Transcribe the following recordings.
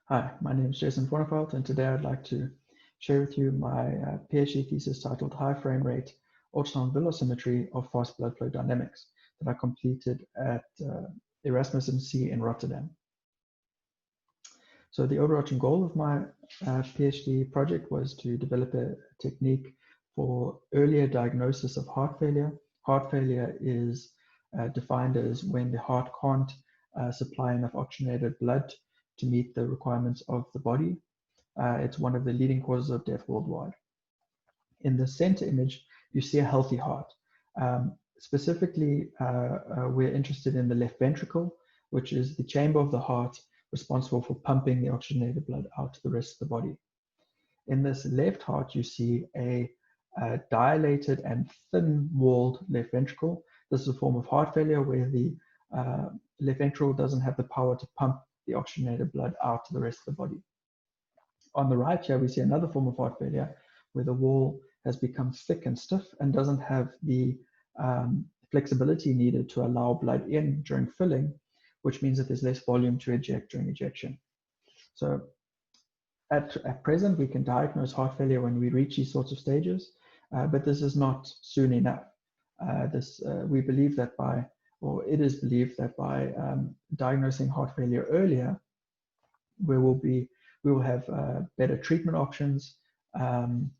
Hi, my name is Jason Voorneveld, and today I'd like to share with you my PhD thesis titled High Frame Rate Ultrasound Velocimetry of Fast Blood Flow Dynamics that I completed at Erasmus MC in Rotterdam. So the overarching goal of my PhD project was to develop a technique for earlier diagnosis of heart failure. Heart failure is defined as when the heart can't supply enough oxygenated blood to meet the requirements of the body. It's one of the leading causes of death worldwide. In the center image, you see a healthy heart. Specifically, we're interested in the left ventricle, which is the chamber of the heart responsible for pumping the oxygenated blood out to the rest of the body. In this left heart, you see a dilated and thin-walled left ventricle. This is a form of heart failure where the left ventricle doesn't have the power to pump the oxygenated blood out to the rest of the body. On the right here, we see another form of heart failure where the wall has become thick and stiff and doesn't have the flexibility needed to allow blood in during filling, which means that there's less volume to eject during ejection. So at present, we can diagnose heart failure when we reach these sorts of stages, but this is not soon enough. We believe that it is believed that by diagnosing heart failure earlier, we will have better treatment options, and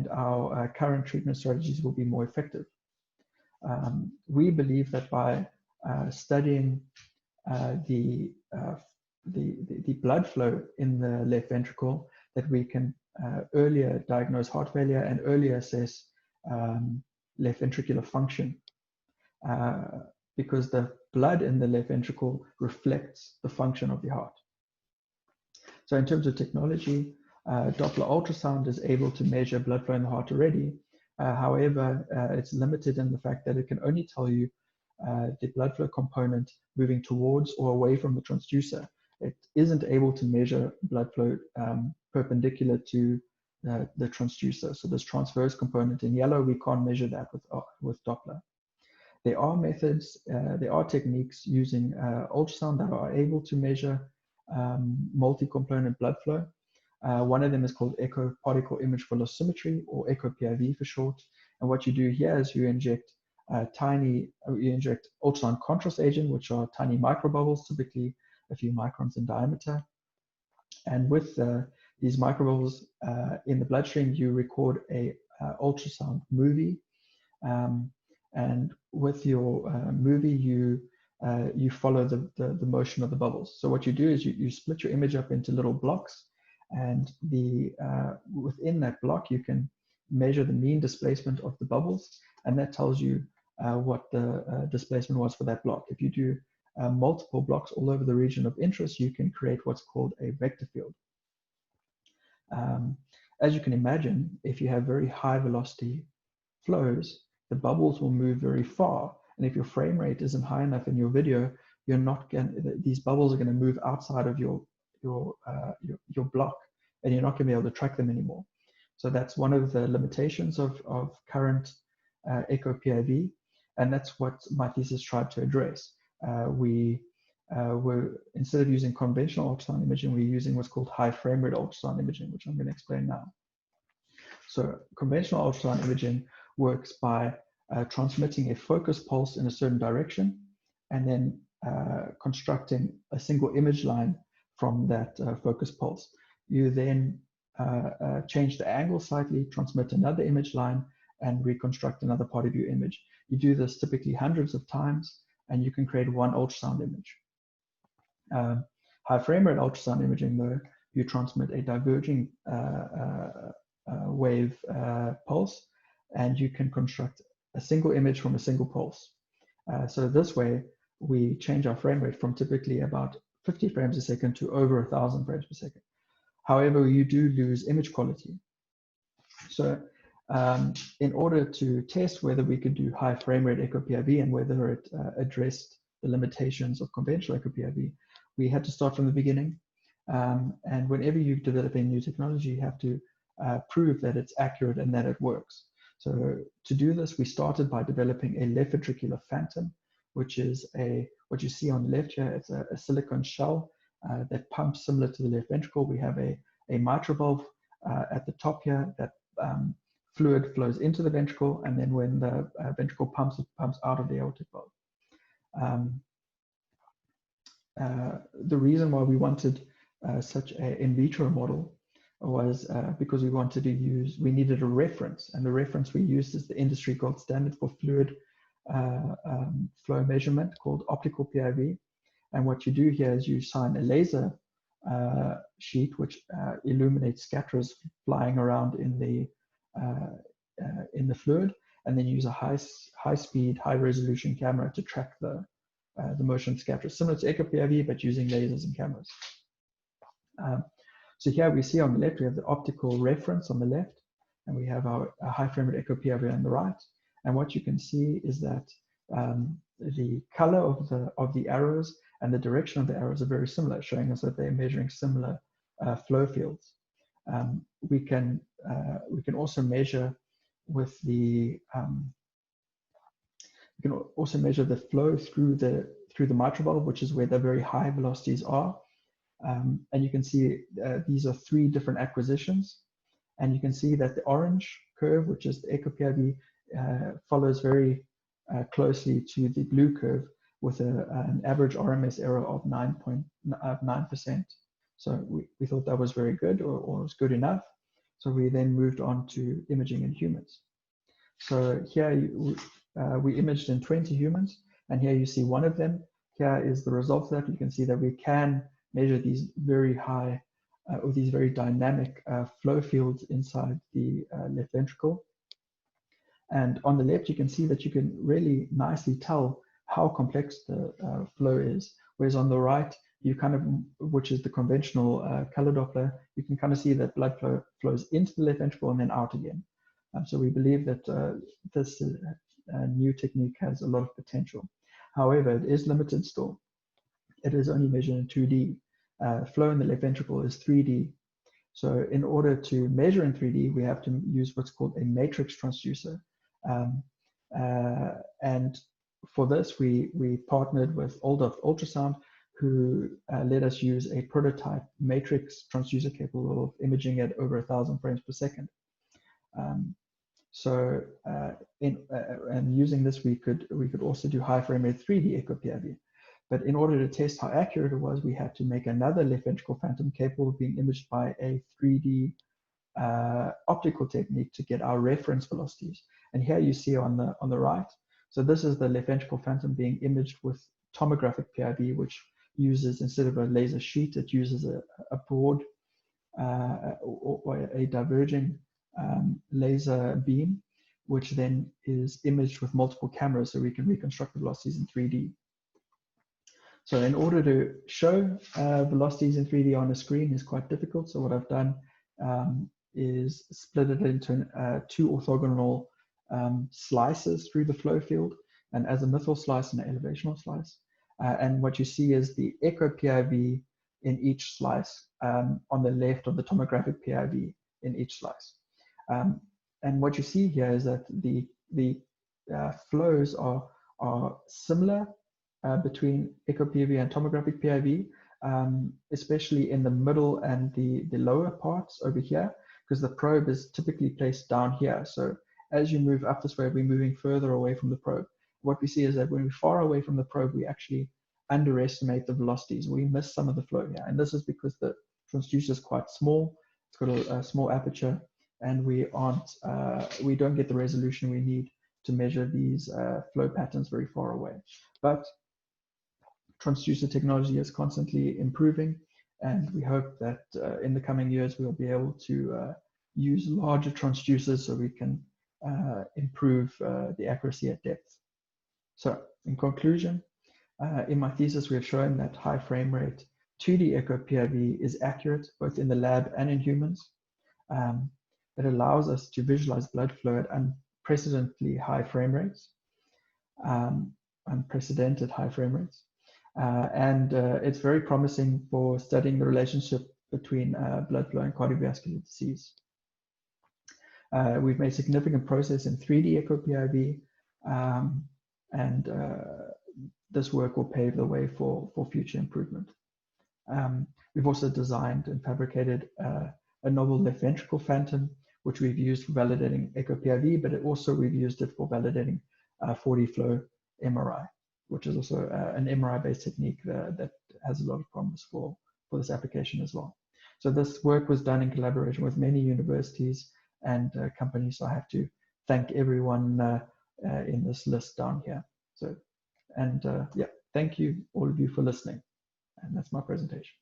our current treatment strategies will be more effective. We believe that by studying the blood flow in the left ventricle, that we can earlier diagnose heart failure and earlier assess left ventricular function. Because the blood in the left ventricle reflects the function of the heart. So in terms of technology, Doppler ultrasound is able to measure blood flow in the heart already. However, it's limited in the fact that it can only tell you the blood flow component moving towards or away from the transducer. It isn't able to measure blood flow perpendicular to the transducer. So this transverse component in yellow, we can't measure that with Doppler. There are methods, there are techniques using ultrasound that are able to measure multi-component blood flow. One of them is called echo particle image velocimetry, or echo PIV for short. And what you do here is you inject ultrasound contrast agent, which are tiny microbubbles, typically a few microns in diameter. And with these microbubbles in the bloodstream, you record a ultrasound movie. And with your movie, you follow the motion of the bubbles. So what you do is you split your image up into little blocks, and within that block, you can measure the mean displacement of the bubbles, and that tells you what the displacement was for that block. If you do multiple blocks all over the region of interest, you can create what's called a vector field. As you can imagine, if you have very high velocity flows, the bubbles will move very far. And if your frame rate isn't high enough in your video, these bubbles are going to move outside of your block, and you're not going to be able to track them anymore. So that's one of the limitations of current echo PIV, and that's what my thesis tried to address. Instead of using conventional ultrasound imaging, we're using what's called high frame rate ultrasound imaging, which I'm going to explain now. So conventional ultrasound imaging works by transmitting a focus pulse in a certain direction, and then constructing a single image line from that focus pulse. You then change the angle slightly, transmit another image line, and reconstruct another part of your image. You do this typically hundreds of times, and you can create one ultrasound image. High frame rate ultrasound imaging, though, you transmit a diverging wave pulse, and you can construct a single image from a single pulse. So this way, we change our frame rate from typically about 50 frames a second to over 1,000 frames per second. However, you do lose image quality. So in order to test whether we could do high frame rate echo PIV and whether it addressed the limitations of conventional echo PIV, we had to start from the beginning. And whenever you develop a new technology, you have to prove that it's accurate and that it works. So to do this, we started by developing a left ventricular phantom, which is what you see on the left here. It's a silicone shell, that pumps similar to the left ventricle. We have a mitral valve at the top here that fluid flows into the ventricle, and then when the ventricle pumps, it pumps out of the aortic valve. The reason why we wanted such an in vitro model was because we needed a reference, and the reference we used is the industry gold standard for fluid flow measurement called optical PIV. And what you do here is you shine a laser sheet which illuminates scatterers flying around in the fluid, and then use a high speed, high resolution camera to track the motion of scatterers, similar to echo PIV but using lasers and cameras. So here we see on the left, we have the optical reference on the left, and we have our high frame rate echo PIV on the right. And what you can see is that the color of the arrows and the direction of the arrows are very similar, showing us that they're measuring similar flow fields. We can also measure with the flow through the mitral valve, which is where the very high velocities are. And you can see these are 3 different acquisitions, and you can see that the orange curve, which is the echo PIV, follows very closely to the blue curve with an average RMS error of 9%. So we thought that was very good, or was good enough. So we then moved on to imaging in humans. So here we imaged in 20 humans, and here you see one of them. Here is the result of that. You can see that we can measure these very high or these very dynamic flow fields inside the left ventricle. And on the left, you can see that you can really nicely tell how complex the flow is. Whereas on the right, you kind of, which is the conventional color Doppler, you can kind of see that blood flow flows into the left ventricle and then out again. So we believe that this new technique has a lot of potential. However, it is limited still. It is only measured in 2D. Flow in the left ventricle is 3D. So in order to measure in 3D, we have to use what's called a matrix transducer. And for this, we partnered with ultrasound, who let us use a prototype matrix transducer capable of imaging at over 1,000 frames per second. And using this, we could also do high frame rate 3D echo PIV. But in order to test how accurate it was, we had to make another left ventricle phantom capable of being imaged by a 3D optical technique to get our reference velocities. And here you see on the right, so this is the left ventricle phantom being imaged with tomographic PIV, which uses, instead of a laser sheet, it uses a broad or a diverging laser beam, which then is imaged with multiple cameras, so we can reconstruct the velocities in 3D. So in order to show velocities in 3D on a screen is quite difficult. So what I've done is split it into 2 orthogonal slices through the flow field, and azimuthal slice and an elevational slice. And what you see is the echo PIV in each slice on the left of the tomographic PIV in each slice. And what you see here is that the flows are similar between echo PIV and tomographic PIV, especially in the middle and the lower parts over here, because the probe is typically placed down here. So as you move up this way, we're moving further away from the probe. What we see is that when we're far away from the probe, we actually underestimate the velocities. We miss some of the flow here. And this is because the transducer is quite small. It's got a small aperture, and we don't get the resolution we need to measure these flow patterns very far away. But transducer technology is constantly improving, and we hope that in the coming years we'll be able to use larger transducers so we can improve the accuracy at depth. So in conclusion, in my thesis we have shown that high frame rate 2D echo PIV is accurate both in the lab and in humans. It allows us to visualize blood flow at unprecedentedly high frame rates, unprecedented high frame rates. And it's very promising for studying the relationship between blood flow and cardiovascular disease. We've made significant progress in 3D echo PIV, and this work will pave the way for future improvement. We've also designed and fabricated a novel left ventricle phantom, which we've used for validating echo PIV, but we've used it for validating 4D flow MRI, which is also an MRI-based technique that has a lot of promise for this application as well. So this work was done in collaboration with many universities and companies. So I have to thank everyone in this list down here. So, and yeah, thank you all of you for listening. And that's my presentation.